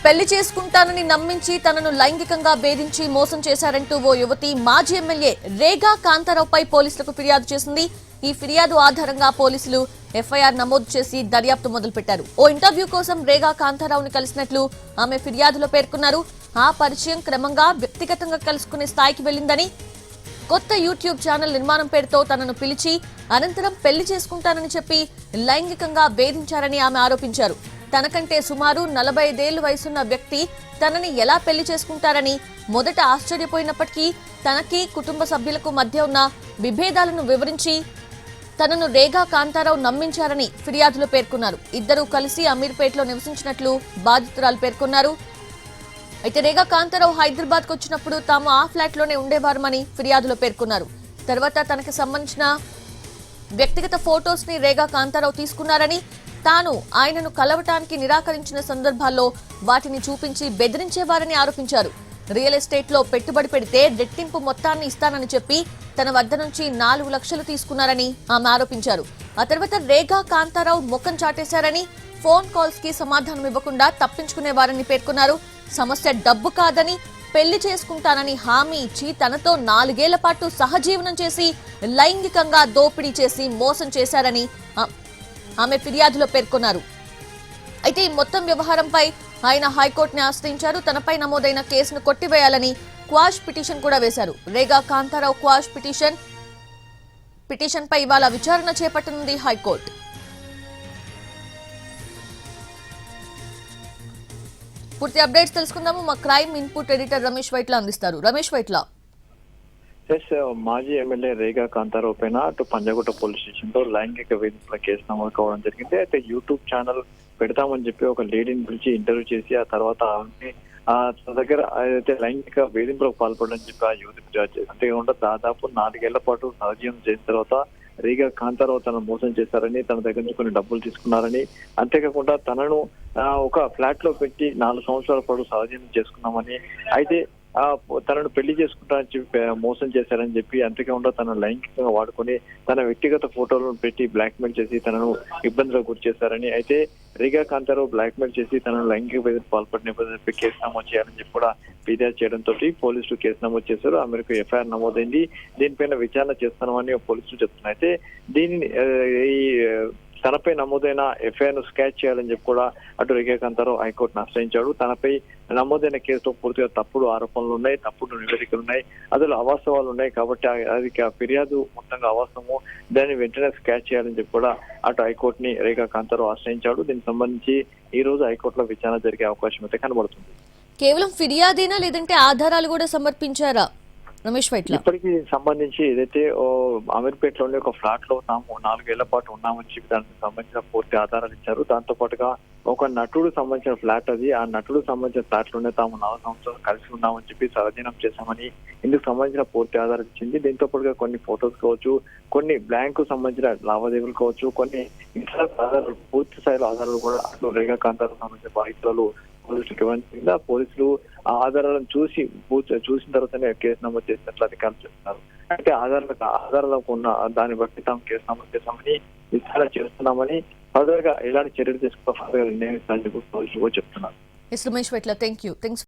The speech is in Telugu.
పెళ్లి చేసుకుంటానని నమ్మించి తనను లైంగికంగా వేధించి మోసం చేశారంటూ ఓ యువతి మాజీ ఎమ్మెల్యే రేగా కాంతారావుపై పోలీసులకు ఫిర్యాదు చేసింది. ఈ ఫిర్యాదు ఆధారంగా పోలీసులు ఎఫ్ఐఆర్ నమోదు చేసి దర్యాప్తు మొదలుపెట్టారు. ఓ ఇంటర్వ్యూ కోసం రేగా కాంతారావుని కలిసినట్లు ఆమె ఫిర్యాదులో పేర్కొన్నారు. ఆ పరిచయం క్రమంగా వ్యక్తిగతంగా కలుసుకునే స్థాయికి వెళ్లిందని, కొత్త యూట్యూబ్ ఛానల్ నిర్మాణం పేరుతో తనను పిలిచి అనంతరం పెళ్లి చేసుకుంటానని చెప్పి లైంగికంగా వేధించారని ఆమె ఆరోపించారు. తనకంటే సుమారు 45 ఏళ్ల వయసున్న వ్యక్తి తనని ఎలా పెళ్లి చేసుకుంటారని మొదట ఆశ్చర్యపోయినప్పటికీ తనకి కుటుంబ సభ్యులకు మధ్య ఉన్న విభేదాలను వివరించి తనను రేగా కాంతారావు నమ్మించారని ఫిర్యాదులో పేర్కొన్నారు. ఇద్దరూ కలిసి అమీర్పేటలో నివసించినట్లు బాధితురాలు పేర్కొన్నారు. అయితే రేగా కాంతారావు హైదరాబాద్ కు వచ్చినప్పుడు తాము ఆ ఫ్లాట్ లోనే ఉండేవారమని ఫిర్యాదులో పేర్కొన్నారు. తర్వాత తనకి సంబంధించిన వ్యక్తిగత ఫోటోస్ ని రేగా కాంతారావు తీసుకున్నారని, తాను ఆయనను కలవటానికి నిరాకరించిన సందర్భాల్లో వాటిని చూపించి బెదిరించేవారని ఆరోపించారు. రియల్ ఎస్టేట్ లో పెట్టుబడి పెడితే రెట్టింపు మొత్తాన్ని ఇస్తానని చెప్పి తన వద్ద నుంచి 4 లక్షలు తీసుకున్నారని ఆమె ఆరోపించారు. ఆ తర్వాత రేగా కాంతారావు ముఖం చాటేశారని, ఫోన్ కాల్స్ కి సమాధానం ఇవ్వకుండా తప్పించుకునేవారని పేర్కొన్నారు. సమస్య డబ్బు కాదని, పెళ్లి చేసుకుంటానని హామీ ఇచ్చి తనతో 4 ఏళ్ల పాటు సహజీవనం చేసి లైంగికంగా దోపిడీ చేసి మోసం చేశారని ఆమె ఫిర్యాదులో పేర్కొన్నారు. అయితే ఈ మొత్తం వ్యవహారంపై ఆయన హైకోర్టుని ఆశ్రయించారు. తనపై నమోదైన కేసును కొట్టివేయాలని క్వాష్ పిటిషన్ కూడా వేశారు. రేగా కాంతారావు క్వాష్ పిటిషన్ పై ఇవాళ విచారణ చేపట్టనుంది హైకోర్టు. పూర్తి అప్డేట్స్ తెలుసుకుందాము. మా crime input editor Ramesh Vaitla అందిస్తారు. రమేష్ వైట్ల, మాజీ ఎమ్మెల్యే రేగా కాంతారావు పైన అటు పంజాగుట్ట పోలీస్ స్టేషన్ లో లైంగిక వేధింపుల కేసు నమోదు కావడం జరిగింది. అయితే యూట్యూబ్ ఛానల్ పెడతామని చెప్పి ఒక లేడీని పిలిచి ఇంటర్వ్యూ చేసి ఆ తర్వాత తన దగ్గర అయితే లైంగిక వేధింపులకు పాల్పడని చెప్పి ఆ యువతి ఫిర్యాదు చేసింది. అంతేకాకుండా దాదాపు 4 ఏళ్ల పాటు సహజీవనం చేసిన తర్వాత రేగా కాంతారావు తనను మోసం చేశారని, తన దగ్గర నుంచి కొన్ని డబ్బులు తీసుకున్నారని, అంతేకాకుండా తనను ఒక ఫ్లాట్ లో పెట్టి 4 సంవత్సరాల పాటు సహజీవనం చేసుకున్నామని, అయితే తనను పెళ్లి చేసుకుంటానని చెప్పి మోసం చేశారని చెప్పి, అంతేకాకుండా తనను లైంగికంగా వాడుకొని తన వ్యక్తిగత ఫోటోలను పెట్టి బ్లాక్మెయిల్ చేసి తనను ఇబ్బందులకు గురి చేశారని, అయితే రేగా కాంతారావు బ్లాక్మెయిల్ చేసి తనను లైంగిక వేధింపులకు పాల్పడిన కేసు నమోదు చేయాలని చెప్పి కూడా ఫిర్యాదు చేయడంతో పోలీసులు కేసు నమోదు చేశారు. ఆ మేరకు ఎఫ్ఐఆర్ నమోదైంది. దీనిపైన విచారణ చేస్తామని పోలీసులు చెప్తున్నారు. అయితే దీనిని తనపై నమోదైన ఎఫ్ఐఆర్ ను స్కాచ్ చేయాలని చెప్పి కూడా అటు రేగా కాంతారావు హైకోర్టును ఆశ్రయించాడు. తనపై నమోదైన కేసులో పూర్తిగా తప్పుడు ఆరోపణలు ఉన్నాయి, తప్పుడు నివేదికలు ఉన్నాయి, అందులో అవాస్తవాలు ఉన్నాయి. కాబట్టి అది ఫిర్యాదు మొత్తంగా అవాస్తవము, దాన్ని వెంటనే స్కాచ్ చేయాలని చెప్పి కూడా అటు హైకోర్టుని రేగా కాంతారావు ఆశ్రయించాడు. దీనికి సంబంధించి ఈ రోజు హైకోర్టులో విచారణ జరిగే అవకాశం అయితే కనబడుతుంది. కేవలం ఫిర్యాదేనా లేదంటే ఆధారాలు కూడా సమర్పించారా రమేష్ వైట్ల? ఇప్పటికి సంబంధించి ఏదైతే అమీర్పేటలోని ఒక ఫ్లాట్ లో తాము 4 ఏళ్ల పాటు ఉన్నామని చెప్పి దానికి సంబంధించిన పూర్తి ఆధారాలు ఇచ్చారు. దాంతో పాటుగా ఒక నటుడు సంబంధించిన ఫ్లాట్ అది, ఆ నటుడు సంబంధించిన ఫ్లాట్ లోనే తాము 4 సంవత్సరాలు కలిసి ఉన్నామని చెప్పి సహజీవనం చేశామని ఇందుకు సంబంధించిన పూర్తి ఆధారాలు ఇచ్చింది. దీంతో పాటుగా కొన్ని ఫొటోస్ కావచ్చు, కొన్ని బ్యాంకు సంబంధించిన లావాదేవీలు కావచ్చు, కొన్ని ఇతర ఆధారాలు, పూర్తి స్థాయిలో ఆధారాలు కూడా అటు రేగా కాంతారావు సంబంధించిన బాధితులు పోలీసులకు ఇవ్వడం. పోలీసులు ఆ ఆధారాలను చూసిన తర్వాతనే కేసు నమోదు చేసినట్లు అధికారులు చెప్తున్నారు. అంటే ఆధారాలకు ఉన్న దాన్ని బట్టి తాము కేసు నమోదు చేస్తామని, విచారణ చేస్తున్నామని, ఫర్దర్ గా ఎలాంటి చర్యలు తీసుకుంటూ ఫర్దర్ గా నిర్ణయిస్తామని పోలీసులు కూడా చెప్తున్నారు. Ramesh Vaitla, thank you.